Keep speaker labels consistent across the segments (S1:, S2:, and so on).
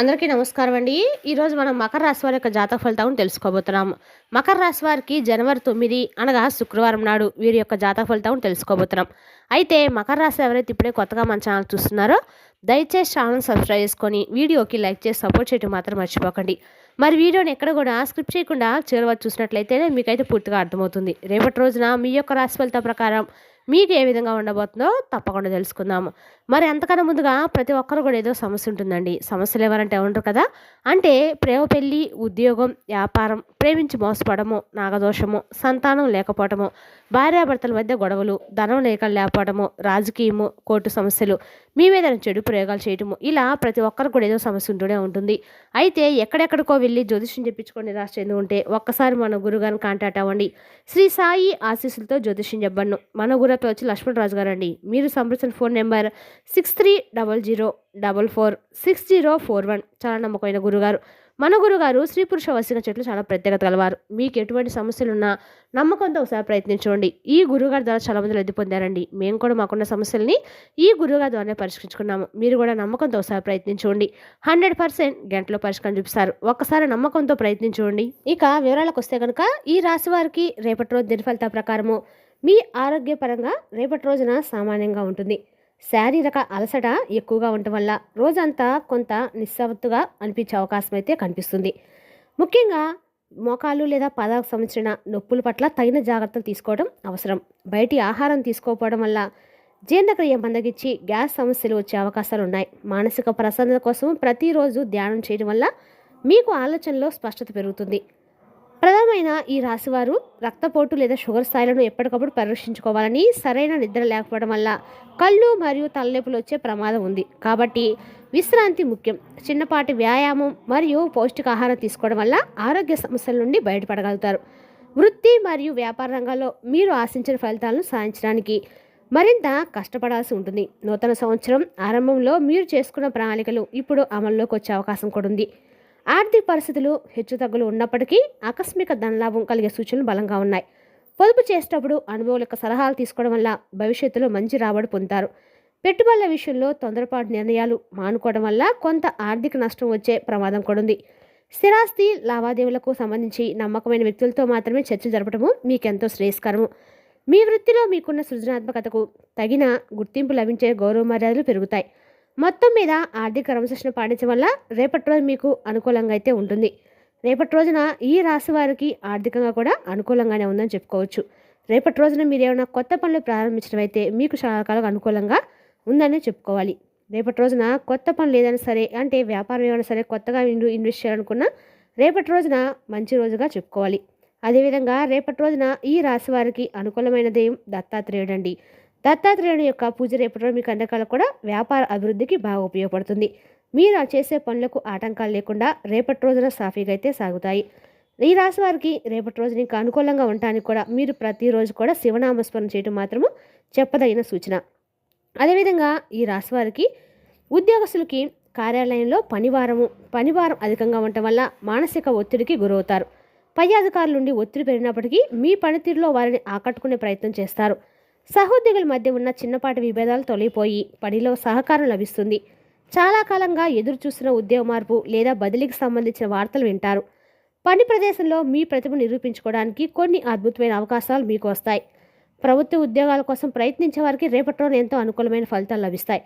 S1: అందరికీ నమస్కారం అండి. ఈరోజు మనం మకర రాశి వారి యొక్క జాతక ఫలితాలను తెలుసుకోబోతున్నాము. మకర రాశి వారికి జనవరి 9 అనగా శుక్రవారం నాడు వీరి యొక్క జాతక ఫలితాలను తెలుసుకోబోతున్నాం. అయితే మకర రాశి ఎవరైతే ఇప్పుడే కొత్తగా మన ఛానల్ చూస్తున్నారో దయచేసి ఛానల్ సబ్స్క్రైబ్ చేసుకొని వీడియోకి లైక్ చేసి సపోర్ట్ చేయడం మాత్రం మర్చిపోకండి. మరి వీడియోని ఎక్కడ కూడా స్క్రిప్ట్ చేయకుండా చివరి వరకు చూసినట్లయితేనే మీకైతే పూర్తిగా అర్థమవుతుంది. రేపటి రోజున మీ యొక్క రాశి ఫలితం ప్రకారం మీకు ఏ విధంగా ఉండబోతుందో తప్పకుండా తెలుసుకుందాము. మరి అంతకన్నా ముందుగా ప్రతి ఒక్కరు కూడా ఏదో సమస్య ఉంటుందండి. సమస్యలు ఎవరంటే ఉండరు కదా. అంటే ప్రేమ, పెళ్ళి, ఉద్యోగం, వ్యాపారం, ప్రేమించి మోసపోవడము, నాగదోషము, సంతానం లేకపోవడము, భార్యాభర్తల మధ్య గొడవలు, ధనం లేకపోవడము, రాజకీయము, కోర్టు సమస్యలు, మీ మీద చెడు ప్రయోగాలు చేయటము, ఇలా ప్రతి ఒక్కరు కూడా ఏదో సమస్య ఉంటూనే ఉంటుంది. అయితే ఎక్కడెక్కడికో వెళ్ళి జ్యోతిష్యం చెప్పించుకొని నిరాశ చెంది ఉంటే ఒక్కసారి మన గురుగారిని కాంటాక్ట్ అవ్వండి. శ్రీ సాయి ఆశీస్సులతో జ్యోతిష్యం చెప్పను. మన గురుతో వచ్చి లక్ష్మణరాజు గారు అండి. మీరు సంప్రదించిన ఫోన్ నెంబర్ 6300446041. చాలా నమ్మకమైన గురుగారు. మన గురుగారు స్త్రీ పురుష వశీకరణ చెట్లు చాలా ప్రత్యేకత గలవారు. మీకు ఎటువంటి సమస్యలున్నా నమ్మకంతో ఒకసారి ప్రయత్నించండి. ఈ గురుగారి ద్వారా చాలా మంది లబ్ధి పొందారండి. మేము కూడా మాకున్న సమస్యల్ని ఈ గురుగారి ద్వారానే పరిష్కరించుకున్నాము. మీరు కూడా నమ్మకంతో ఒకసారి ప్రయత్నించండి. 100% గంటలో పరిష్కారం చూపిస్తారు. ఒక్కసారి నమ్మకంతో ప్రయత్నించండి. ఇక వివరాలకు వస్తే కనుక ఈ రాశి వారికి రేపటి రోజు దిన ఫలితాల ప్రకారము మీ ఆరోగ్యపరంగా రేపటి రోజున సామాన్యంగా ఉంటుంది. శారీరక అలసట ఎక్కువగా ఉండటం వల్ల రోజంతా కొంత నిస్సత్తుగా అనిపించే అవకాశం అయితే కనిపిస్తుంది. ముఖ్యంగా మోకాలు లేదా పాదాలకు సంబంధించిన నొప్పుల పట్ల తగిన జాగ్రత్తలు తీసుకోవడం అవసరం. బయటి ఆహారం తీసుకోకపోవడం వల్ల జీర్ణక్రియ మందగించి గ్యాస్ సమస్యలు వచ్చే అవకాశాలు ఉన్నాయి. మానసిక ప్రసన్నత కోసం ప్రతిరోజు ధ్యానం చేయడం వల్ల మీకు ఆలోచనలో స్పష్టత పెరుగుతుంది. ప్రధానమైన ఈ రాశివారు రక్తపోటు లేదా షుగర్ స్థాయిలను ఎప్పటికప్పుడు పరీక్షించుకోవాలని, సరైన నిద్ర లేకపోవడం వల్ల కళ్ళు మరియు తలనొప్పులు వచ్చే ప్రమాదం ఉంది. కాబట్టి విశ్రాంతి ముఖ్యం. చిన్నపాటి వ్యాయామం మరియు పౌష్టికాహారం తీసుకోవడం వల్ల ఆరోగ్య సమస్యల నుండి బయటపడగలుగుతారు. వృత్తి మరియు వ్యాపార రంగాల్లో మీరు ఆశించిన ఫలితాలను సాధించడానికి మరింత కష్టపడాల్సి ఉంటుంది. నూతన సంవత్సరం ఆరంభంలో మీరు చేసుకున్న ప్రణాళికలు ఇప్పుడు అమల్లోకి వచ్చే అవకాశం కూడా ఉంది. ఆర్థిక పరిస్థితులు హెచ్చుతగ్గులు ఉన్నప్పటికీ ఆకస్మిక ధనలాభం కలిగే సూచనలు బలంగా ఉన్నాయి. పొదుపు చేసేటప్పుడు అనుభవం యొక్క సలహాలు తీసుకోవడం వల్ల భవిష్యత్తులో మంచి రాబడి పొందుతారు. పెట్టుబడుల విషయంలో తొందరపాటు నిర్ణయాలు మానుకోవడం వల్ల కొంత ఆర్థిక నష్టం వచ్చే ప్రమాదం కూడా ఉంది. స్థిరాస్తి లావాదేవీలకు సంబంధించి నమ్మకమైన వ్యక్తులతో మాత్రమే చర్చ జరపడము మీకెంతో శ్రేయస్కరము. మీ వృత్తిలో మీకున్న సృజనాత్మకతకు తగిన గుర్తింపు లభించే గౌరవ మర్యాదలు పెరుగుతాయి. మొత్తం మీద ఆర్థిక క్రమశిక్షణ పాటించడం వల్ల రేపటి రోజు మీకు అనుకూలంగా అయితే ఉంటుంది. రేపటి రోజున ఈ రాశి వారికి ఆర్థికంగా కూడా అనుకూలంగానే ఉందని చెప్పుకోవచ్చు. రేపటి రోజున మీరు ఏమైనా కొత్త పనులు ప్రారంభించడం అయితే మీకు చాలా కాలంగా అనుకూలంగా ఉందని చెప్పుకోవాలి. రేపటి రోజున కొత్త పనులు ఏదైనా సరే, అంటే వ్యాపారం ఏమైనా సరే కొత్తగా ఇన్వెస్ట్ చేయాలనుకున్నా రేపటి రోజున మంచి రోజుగా చెప్పుకోవాలి. అదేవిధంగా రేపటి రోజున ఈ రాశి వారికి అనుకూలమైన దైవం దత్తాత్రేయుడు అండి. దత్తాత్రేయుని యొక్క పూజ రేపటి రోజు మీకు అందరికీ కూడా వ్యాపార అభివృద్ధికి బాగా ఉపయోగపడుతుంది. మీరు చేసే పనులకు ఆటంకాలు లేకుండా రేపటి రోజున సాఫీగా అయితే సాగుతాయి. ఈ రాశి వారికి రేపటి రోజున ఇంకా అనుకూలంగా ఉండటానికి కూడా మీరు ప్రతిరోజు కూడా శివనామస్మరణ చేయడం మాత్రము చెప్పదగిన సూచన. అదేవిధంగా ఈ రాశి వారికి ఉద్యోగస్తులకి కార్యాలయంలో పనివారం అధికంగా ఉండటం వల్ల మానసిక ఒత్తిడికి గురవుతారు. పై అధికారుల నుండి ఒత్తిడి పెరిగినప్పటికీ మీ పనితీరులో వారిని ఆకట్టుకునే ప్రయత్నం చేస్తారు. సహోద్యోగుల మధ్య ఉన్న చిన్నపాటి విభేదాలు తొలగిపోయి పనిలో సహకారం లభిస్తుంది. చాలా కాలంగా ఎదురు చూస్తున్న ఉద్యోగ మార్పు లేదా బదిలీకి సంబంధించిన వార్తలు వింటారు. పని ప్రదేశంలో మీ ప్రతిభ నిరూపించుకోవడానికి కొన్ని అద్భుతమైన అవకాశాలు మీకు వస్తాయి. ప్రభుత్వ ఉద్యోగాల కోసం ప్రయత్నించే వారికి రేపటి రోజున ఎంతో అనుకూలమైన ఫలితాలు లభిస్తాయి.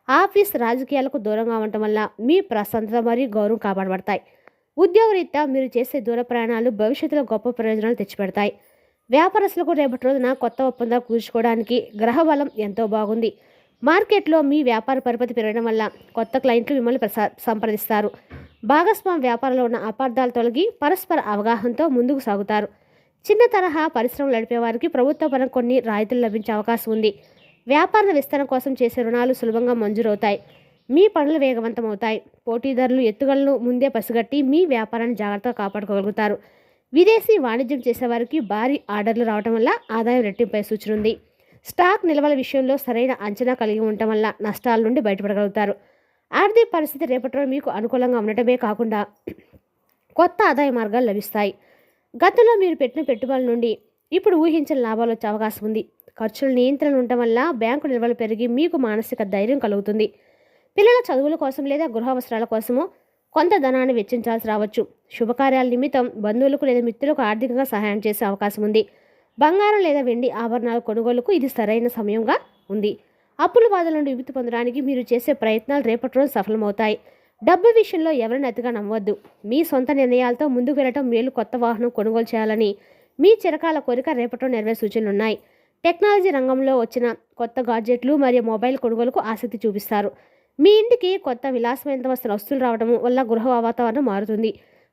S1: ఆఫీస్ రాజకీయాలకు దూరంగా ఉండటం వల్ల మీ ప్రశాంతత మరియు గౌరవం కాపాడబడతాయి. ఉద్యోగరీత్యా మీరు చేసే దూర ప్రయాణాలు భవిష్యత్తులో గొప్ప ప్రయోజనాలు తెచ్చిపెడతాయి. వ్యాపారస్తులకు రేపటి రోజున కొత్త ఒప్పందాలు కూర్చుకోవడానికి గ్రహ బలం ఎంతో బాగుంది. మార్కెట్లో మీ వ్యాపార పరపతి పెరగడం వల్ల కొత్త క్లయింట్లు మిమ్మల్ని సంప్రదిస్తారు. భాగస్వామ్య వ్యాపారంలో ఉన్న అపార్థాలు తొలగి పరస్పర అవగాహనతో ముందుకు సాగుతారు. చిన్న తరహా పరిశ్రమలు నడిపే వారికి ప్రభుత్వ పరం కొన్ని రాయితీలు లభించే అవకాశం ఉంది. వ్యాపార విస్తరణ కోసం చేసే రుణాలు సులభంగా మంజూరవుతాయి. మీ పనులు వేగవంతమవుతాయి. పోటీదారులు ఎత్తుగలను ముందే పసిగట్టి మీ వ్యాపారాన్ని జాగ్రత్తగా కాపాడుకోగలుగుతారు. విదేశీ వాణిజ్యం చేసేవారికి భారీ ఆర్డర్లు రావడం వల్ల ఆదాయం రెట్టింపై సూచన ఉంది. స్టాక్ నిల్వల విషయంలో సరైన అంచనా కలిగి ఉండటం వల్ల నష్టాల నుండి బయటపడగలుగుతారు. ఆర్థిక పరిస్థితి రేపటి రోజు మీకు అనుకూలంగా ఉండటమే కాకుండా కొత్త ఆదాయ మార్గాలు లభిస్తాయి. గతంలో మీరు పెట్టిన పెట్టుబడుల నుండి ఇప్పుడు ఊహించిన లాభాలు వచ్చే అవకాశం ఉంది. ఖర్చుల నియంత్రణ ఉండటం వల్ల బ్యాంకు నిల్వలు పెరిగి మీకు మానసిక ధైర్యం కలుగుతుంది. పిల్లల చదువుల కోసం లేదా గృహ అవసరాల కోసము కొంత ధనాన్ని వెచ్చించాల్సి రావచ్చు. శుభకార్యాల నిమిత్తం బంధువులకు లేదా మిత్రులకు ఆర్థికంగా సహాయం చేసే అవకాశం ఉంది. బంగారం లేదా వెండి ఆభరణాల కొనుగోలుకు ఇది సరైన సమయంగా ఉంది. అప్పుల బాధల నుండి విముక్తి పొందడానికి మీరు చేసే ప్రయత్నాలు రేపటి రోజు సఫలమవుతాయి. డబ్బు విషయంలో ఎవరిని అతిగా నమ్మవద్దు. మీ సొంత నిర్ణయాలతో ముందుకు వెళ్ళటం మేలు. కొత్త వాహనం కొనుగోలు చేయాలని మీ చిరకాల కోరిక రేపటిలో నెరవేరే సూచనలున్నాయి. టెక్నాలజీ రంగంలో వచ్చిన కొత్త గాడ్జెట్లు మరియు మొబైల్ కొనుగోలుకు ఆసక్తి చూపిస్తారు. మీ ఇంటికి కొత్త విలాసమైన వస్తువులు రావడం వల్ల గృహ వాతావరణం మారుతుంది.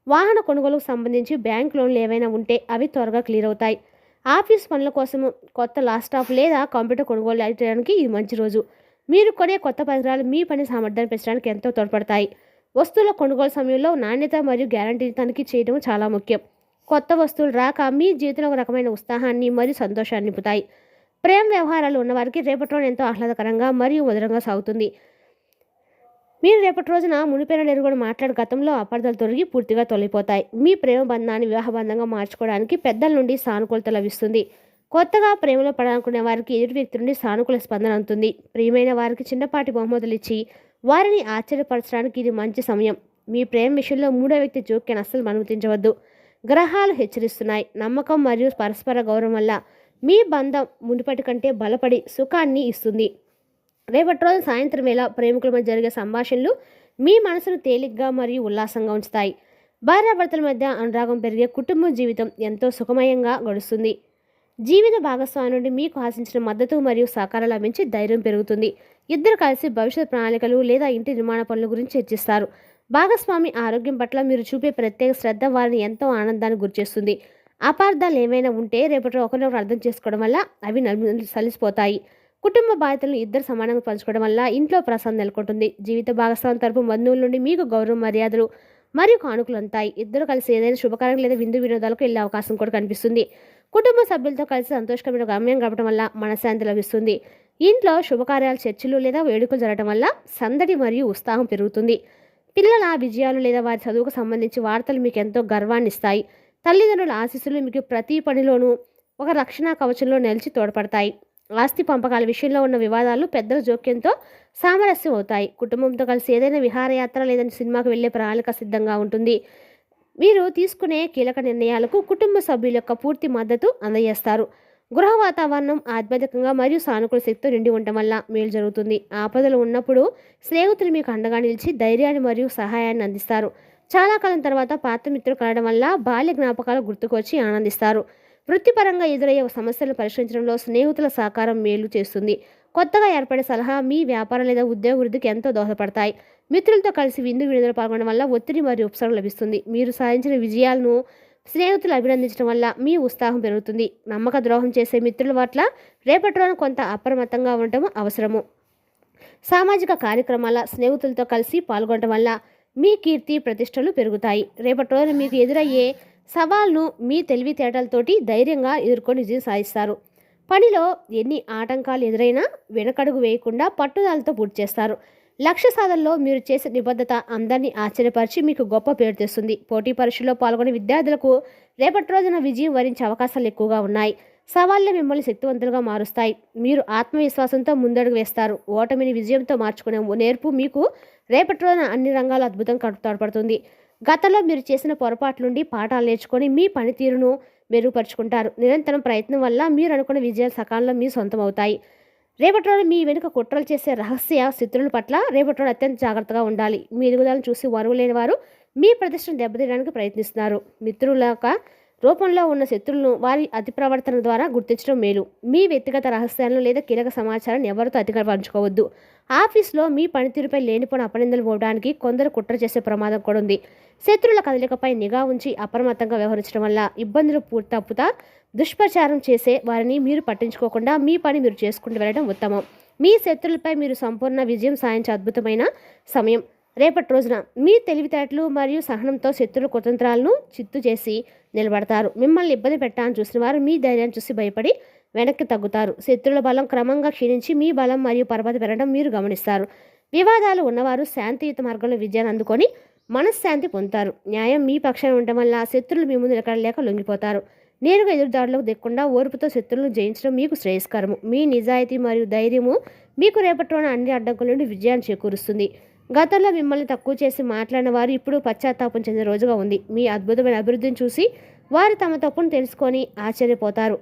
S1: వాహన కొనుగోలుకు సంబంధించి బ్యాంక్ లోన్లు ఏవైనా ఉంటే అవి త్వరగా క్లియర్ అవుతాయి. ఆఫీస్ పనుల కోసం కొత్త ల్యాప్టాప్ లేదా కంప్యూటర్ కొనుగోలు చేయడానికి ఇది మంచి రోజు. మీరు కొనే కొత్త పరికరాలు మీ పని సామర్థ్యాన్ని పెంచడానికి ఎంతో తోడ్పడతాయి. వస్తువుల కొనుగోలు సమయంలో నాణ్యత మరియు గ్యారంటీని తనిఖీ చేయడం చాలా ముఖ్యం. కొత్త వస్తువులు రాక మీ జీవితంలో ఒక రకమైన ఉత్సాహాన్ని మరియు సంతోషాన్ని నింపుతాయి. ప్రేమ వ్యవహారాలు ఉన్నవారికి రేపటి రోజు ఎంతో ఆహ్లాదకరంగా మరియు మధురంగా సాగుతుంది. మీరు రేపటి రోజున మునిపైన ఎరుగుడు మాట్లాడే గతంలో అపార్థాలు తొలగి పూర్తిగా తొలగిపోతాయి. మీ ప్రేమ బంధాన్ని వివాహ బంధంగా మార్చుకోవడానికి పెద్దల నుండి సానుకూలత లభిస్తుంది. కొత్తగా ప్రేమలో పడాలనుకునే వారికి ఎదుటి వ్యక్తి నుండి సానుకూల స్పందన అందుతుంది. ప్రియమైన వారికి చిన్నపాటి బహుమతులు ఇచ్చి వారిని ఆశ్చర్యపరచడానికి ఇది మంచి సమయం. మీ ప్రేమ విషయంలో మూడో వ్యక్తి జోక్యాన్ని అస్సలు అనుమతించవద్దు. గ్రహాలు హెచ్చరిస్తున్నాయి. నమ్మకం మరియు పరస్పర గౌరవం వల్ల మీ బంధం మునుపటి కంటే బలపడి సుఖాన్ని ఇస్తుంది. రేపటి రోజు సాయంత్రం వేళ ప్రేమికుల మధ్య జరిగే సంభాషణలు మీ మనసును తేలిగ్గా మరియు ఉల్లాసంగా ఉంచుతాయి. భార్యాభర్తల మధ్య అనురాగం పెరిగే కుటుంబ జీవితం ఎంతో సుఖమయంగా గడుస్తుంది. జీవిత భాగస్వామి నుండి మీకు ఆశించిన మద్దతు మరియు సహకారం లభించి ధైర్యం పెరుగుతుంది. ఇద్దరు కలిసి భవిష్యత్ ప్రణాళికలు లేదా ఇంటి నిర్మాణ పనుల గురించి చర్చిస్తారు. భాగస్వామి ఆరోగ్యం పట్ల మీరు చూపే ప్రత్యేక శ్రద్ధ వారిని ఎంతో ఆనందానికి గురిచేస్తుంది. అపార్థాలు ఏమైనా ఉంటే రేపటి ఒకరినొకరు అర్థం చేసుకోవడం వల్ల అవి సలిసిపోతాయి. కుటుంబ బాధ్యతలను ఇద్దరు సమానంగా పంచుకోవడం వల్ల ఇంట్లో ప్రశాంతత నెలకొంటుంది. జీవిత భాగస్వామి తరపు బంధువుల నుండి మీకు గౌరవ మర్యాదలు మరియు కానుకలు అందుతాయి. ఇద్దరు కలిసి ఏదైనా శుభకార్యం లేదా విందు వినోదాలకు వెళ్ళే అవకాశం కూడా కనిపిస్తుంది. కుటుంబ సభ్యులతో కలిసి సంతోషకరమైన గమ్యం గడపడం వల్ల మనశ్శాంతి లభిస్తుంది. ఇంట్లో శుభకార్యాలు, చర్చలు లేదా వేడుకలు జరగడం వల్ల సందడి మరియు ఉత్సాహం పెరుగుతుంది. పిల్లల విజయాలు లేదా వారి చదువుకు సంబంధించి వార్తలు మీకు ఎంతో గర్వాన్ని ఇస్తాయి. తల్లిదండ్రుల ఆశీస్సులు మీకు ప్రతి పనిలోనూ ఒక రక్షణ కవచంలో నిలిచి తోడ్పడతాయి. ఆస్తి పంపకాల విషయంలో ఉన్న వివాదాలు పెద్దల జోక్యంతో సామరస్యం అవుతాయి. కుటుంబంతో కలిసి ఏదైనా విహారయాత్ర లేదా సినిమాకు వెళ్లే ప్రణాళిక సిద్ధంగా ఉంటుంది. మీరు తీసుకునే కీలక నిర్ణయాలకు కుటుంబ సభ్యుల యొక్క పూర్తి మద్దతు అందజేస్తారు. గృహ వాతావరణం ఆధ్యాత్మికంగా మరియు సానుకూల శక్తితో నిండి ఉండటం వల్ల మేలు జరుగుతుంది. ఆపదలు ఉన్నప్పుడు స్నేహితులు మీకు అండగా నిలిచి ధైర్యాన్ని మరియు సహాయాన్ని అందిస్తారు. చాలా కాలం తర్వాత పాత మిత్రులు కలవడం వల్ల బాల్య జ్ఞాపకాలు గుర్తుకొచ్చి ఆనందిస్తారు. వృత్తిపరంగా ఎదురయ్యే సమస్యలను పరిష్కరించడంలో స్నేహితుల సహకారం మేలు చేస్తుంది. కొత్తగా ఏర్పడే సలహా మీ వ్యాపారం లేదా ఉద్యోగ వృద్ధికి ఎంతో దోహదపడతాయి. మిత్రులతో కలిసి విందు వినోదాలు పాల్గొనడం వల్ల ఒత్తిడి మరియు ఉపశమనం లభిస్తుంది. మీరు సాధించిన విజయాలను స్నేహితులు అభినందించడం వల్ల మీ ఉత్సాహం పెరుగుతుంది. నమ్మక ద్రోహం చేసే మిత్రుల పట్ల రేపటి రోజున కొంత అప్రమత్తంగా ఉండటం అవసరము. సామాజిక కార్యక్రమాల స్నేహితులతో కలిసి పాల్గొనడం వల్ల మీ కీర్తి ప్రతిష్టలు పెరుగుతాయి. రేపటి రోజున మీకు ఎదురయ్యే సవాల్ను మీ తెలివితేటలతోటి ధైర్యంగా ఎదుర్కొని విజయం సాధిస్తారు. పనిలో ఎన్ని ఆటంకాలు ఎదురైనా వెనకడుగు వేయకుండా పట్టుదలతో పూర్తి చేస్తారు. లక్ష్య సాధనలో మీరు చేసే నిబద్ధత అందరినీ ఆశ్చర్యపరిచి మీకు గొప్ప పేరు తెస్తుంది. పోటీ పరీక్షల్లో పాల్గొనే విద్యార్థులకు రేపటి రోజున విజయం వరించే అవకాశాలు ఎక్కువగా ఉన్నాయి. సవాళ్లే మిమ్మల్ని శక్తివంతులుగా మారుస్తాయి. మీరు ఆత్మవిశ్వాసంతో ముందడుగు వేస్తారు. ఓటమిని విజయంతో మార్చుకునే నేర్పు మీకు రేపటి రోజున అన్ని రంగాల్లో అద్భుతంగా తోడ్పడుతుంది. గతంలో మీరు చేసిన పొరపాట్ల నుండి పాఠాలు నేర్చుకొని మీ పనితీరును మెరుగుపరుచుకుంటారు. నిరంతరం ప్రయత్నం వల్ల మీరు అనుకున్న విజయాలు సకాలంలో మీ సొంతం అవుతాయి. రేపటి రోజు మీ వెనుక కుట్రలు చేసే రహస్య శత్రువుల పట్ల రేపటి రోజు అత్యంత జాగ్రత్తగా ఉండాలి. మీ ఎదుగుదలను చూసి వరువు లేని వారు మీ ప్రతిష్టను దెబ్బతీయడానికి ప్రయత్నిస్తున్నారు. మిత్రుల యొక్క రూపంలో ఉన్న శత్రువులను వారి అతి ప్రవర్తన ద్వారా గుర్తించడం మేలు. మీ వ్యక్తిగత రహస్యాలను లేదా కీలక సమాచారాన్ని ఎవరితో అతిగా పంచుకోవద్దు. ఆఫీస్లో మీ పనితీరుపై లేనిపోయిన అపనిందలు పోవడానికి కొందరు కుట్ర చేసే ప్రమాదం కూడా ఉంది. శత్రువుల కదలికపై నిఘా ఉంచి అప్రమత్తంగా వ్యవహరించడం వల్ల ఇబ్బందులు తప్పుతా. దుష్ప్రచారం చేసే వారిని మీరు పట్టించుకోకుండా మీ పని మీరు చేసుకుంటూ వెళ్ళడం ఉత్తమం. మీ శత్రువులపై మీరు సంపూర్ణ విజయం సాధించే అద్భుతమైన సమయం. రేపటి రోజున మీ తెలివితేటలు మరియు సహనంతో శత్రువుల కుతంత్రాలను చిత్తు చేసి నిలబడతారు. మిమ్మల్ని ఇబ్బంది పెట్టాలని చూసిన వారు మీ ధైర్యాన్ని చూసి భయపడి వెనక్కి తగ్గుతారు. శత్రువుల బలం క్రమంగా క్షీణించి మీ బలం మరియు పరపతి పెరగడం మీరు గమనిస్తారు. వివాదాలు ఉన్నవారు శాంతియుత మార్గంలో విజయాన్ని అందుకొని మనశ్శాంతి పొందుతారు. న్యాయం మీ పక్షాన ఉండటం వల్ల శత్రువులు మీ ముందు నిలకడలేక లొంగిపోతారు. నేరుగా ఎదురుదాడులకు దిక్కుండా ఓర్పుతో శత్రువులను జయించడం మీకు శ్రేయస్కరము. మీ నిజాయితీ మరియు ధైర్యము మీకు రేపటి రోజున అన్ని అడ్డంకుల నుండి విజయాన్ని చేకూరుస్తుంది. గతంలో మిమ్మల్ని తక్కువ చేసి మాట్లాడిన వారు ఇప్పుడు పశ్చాత్తాపం చెందిన రోజుగా ఉంది. మీ అద్భుతమైన అభివృద్ధిని చూసి వారు తమ తప్పును తెలుసుకొని ఆశ్చర్యపోతారు.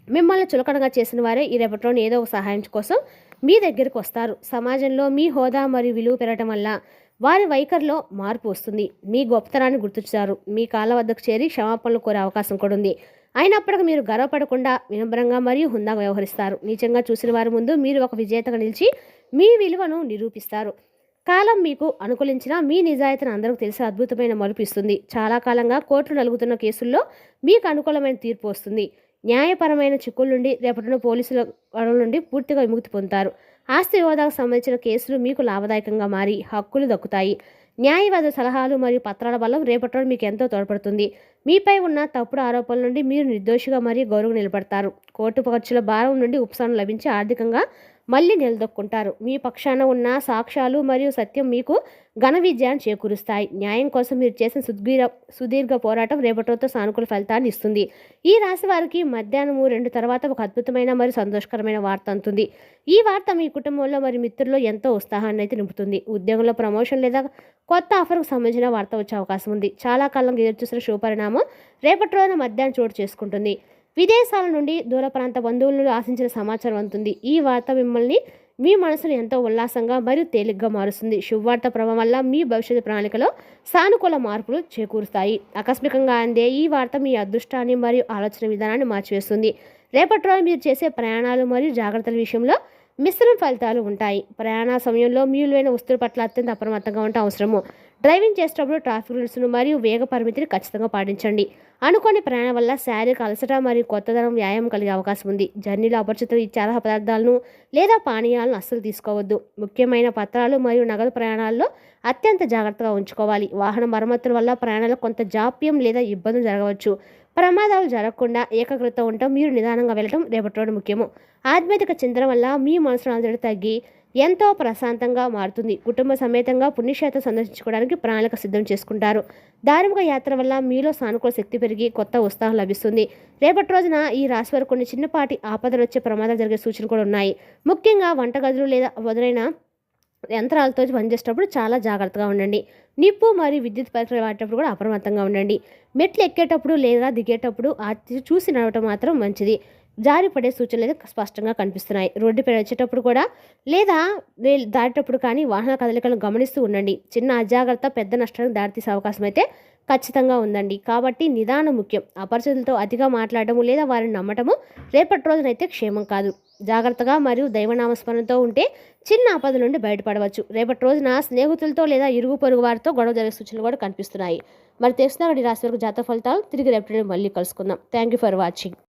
S1: మిమ్మల్ని చులకనగా చేసిన వారే ఈ రేపటిలోని ఏదో ఒక సహాయం కోసం మీ దగ్గరికి వస్తారు. సమాజంలో మీ హోదా మరియు విలువ పెరగటం వల్ల వారి వైఖరిలో మార్పు వస్తుంది. మీ గొప్పతనాన్ని గుర్తించారు. మీ కాళ్ళ వద్దకు చేరి క్షమాపణలు కోరే అవకాశం కూడా ఉంది. అయినప్పటికీ మీరు గర్వపడకుండా వినమ్రంగా మరియు హుందాగా వ్యవహరిస్తారు. నీచంగా చూసిన వారి ముందు మీరు ఒక విజేతగా నిలిచి మీ విలువను నిరూపిస్తారు. కాలం మీకు అనుకూలించిన మీ నిజాయితీని అందరికీ తెలిసిన అద్భుతమైన మలుపు ఇస్తుంది. చాలా కాలంగా కోర్టులు నలుగుతున్న కేసుల్లో మీకు అనుకూలమైన తీర్పు వస్తుంది. న్యాయపరమైన చిక్కుల నుండి రేపటిన పోలీసుల గొడవల నుండి పూర్తిగా విముక్తి పొందుతారు. ఆస్తి వివాదాలకు సంబంధించిన కేసులు మీకు లాభదాయకంగా మారి హక్కులు దక్కుతాయి. న్యాయవాద సలహాలు మరియు పత్రాల బలం రేపటి మీకు ఎంతో తోడ్పడుతుంది. మీపై ఉన్న తప్పుడు ఆరోపణల నుండి మీరు నిర్దోషిగా మరియు గౌరవం నిలబడతారు. కోర్టు ఖర్చుల భారం నుండి ఉపశమనం లభించి ఆర్థికంగా మళ్ళీ నిలదొక్కుంటారు. మీ పక్షాన ఉన్న సాక్ష్యాలు మరియు సత్యం మీకు ఘన విజయాన్ని చేకూరుస్తాయి. న్యాయం కోసం మీరు చేసిన సుదీర్ఘ పోరాటం రేపటితో సానుకూల ఫలితాన్ని ఇస్తుంది. ఈ రాశి వారికి మధ్యాహ్నం 2 తర్వాత ఒక అద్భుతమైన మరియు సంతోషకరమైన వార్త అందుతుంది. ఈ వార్త మీ కుటుంబంలో మరియు మిత్రుల్లో ఎంతో ఉత్సాహాన్ని అయితే నింపుతుంది. ఉద్యోగంలో ప్రమోషన్ లేదా కొత్త ఆఫర్కు సంబంధించిన వార్త వచ్చే అవకాశం ఉంది. చాలా కాలంగా ఎదురుచూసిన శుభపరిణామం రేపటి రోజున మధ్యాహ్నం చోటు చేసుకుంటుంది. విదేశాల నుండి దూర ప్రాంత బంధువులను ఆశించిన సమాచారం అందుతుంది. ఈ వార్త మిమ్మల్ని మీ మనసును ఎంతో ఉల్లాసంగా మరియు తేలిగ్గా మారుస్తుంది. శుభవార్త ప్రభావం వల్ల మీ భవిష్యత్తు ప్రణాళికలో సానుకూల మార్పులు చేకూరుస్తాయి. ఆకస్మికంగా అందే ఈ వార్త మీ అదృష్టాన్ని మరియు ఆలోచన విధానాన్ని మార్చివేస్తుంది. రేపటి రోజు మీరు చేసే ప్రయాణాలు మరియు జాగ్రత్తల విషయంలో మిశ్రమ ఫలితాలు ఉంటాయి. ప్రయాణ సమయంలో మీ విలువైన వస్తువుల పట్ల అత్యంత అప్రమత్తంగా ఉంటే అవసరము. డ్రైవింగ్ చేసేటప్పుడు ట్రాఫిక్ రూల్స్ను మరియు వేగ పరిమితిని ఖచ్చితంగా పాటించండి. అనుకోని ప్రయాణం వల్ల శారీరక అలసట మరియు కొత్తదనం వ్యాయామం కలిగే అవకాశం ఉంది. జర్నీలో అపరిచితులు ఈ చాలా పదార్థాలను లేదా పానీయాలను అస్సలు తీసుకోవద్దు. ముఖ్యమైన పత్రాలు మరియు నగదు ప్రయాణాల్లో అత్యంత జాగ్రత్తగా ఉంచుకోవాలి. వాహన మరమ్మతుల వల్ల ప్రయాణాల్లో కొంత జాప్యం లేదా ఇబ్బందులు జరగవచ్చు. ప్రమాదాలు జరగకుండా ఏకాగ్రత ఉండటం, మీరు నిదానంగా వెళ్ళటం రేపటి ముఖ్యము. ఆధ్యాత్మిక చింతన వల్ల మీ మనసును అలజడి తగ్గి ఎంతో ప్రశాంతంగా మారుతుంది. కుటుంబ సమేతంగా పుణ్యక్షేత్రం సందర్శించుకోవడానికి ప్రణాళిక సిద్ధం చేసుకుంటారు. ధార్మిక యాత్ర వల్ల మీలో సానుకూల శక్తి పెరిగి కొత్త ఉత్సాహం లభిస్తుంది. రేపటి రోజున ఈ రాశి వారు కొన్ని చిన్నపాటి ఆపదలు వచ్చే ప్రమాదాలు జరిగే సూచనలు కూడా ఉన్నాయి. ముఖ్యంగా వంటగదులు లేదా మొదలైన యంత్రాలతో పనిచేసేటప్పుడు చాలా జాగ్రత్తగా ఉండండి. నిప్పు మరియు విద్యుత్ పరికరాలు వాడేటప్పుడు కూడా అప్రమత్తంగా ఉండండి. మెట్లు ఎక్కేటప్పుడు లేదా దిగేటప్పుడు చూసి నడవటం మాత్రం మంచిది. జారి పడే సూచనలు అయితే స్పష్టంగా కనిపిస్తున్నాయి. రోడ్డుపై వచ్చేటప్పుడు కూడా లేదా దాటేటప్పుడు కానీ వాహన కదలికలను గమనిస్తూ ఉండండి. చిన్న అజాగ్రత్త పెద్ద నష్టానికి దారితీసే అవకాశం అయితే ఖచ్చితంగా ఉందండి. కాబట్టి నిదానం ముఖ్యం. అపరిచితులతో అతిగా మాట్లాడటము లేదా వారిని నమ్మటము రేపటి రోజునైతే క్షేమం కాదు. జాగ్రత్తగా మరియు దైవనామస్మరణతో ఉంటే చిన్న ఆపద నుండి బయటపడవచ్చు. రేపటి రోజున స్నేహితులతో లేదా ఇరుగు పొరుగు వారితో గొడవ జరిగే సూచనలు కూడా కనిపిస్తున్నాయి. మరి తెలుసుకున్న రాశి వరకు జాతక ఫలితాలు తిరిగి రేపటి మళ్ళీ కలుసుకుందాం. Thank you for watching.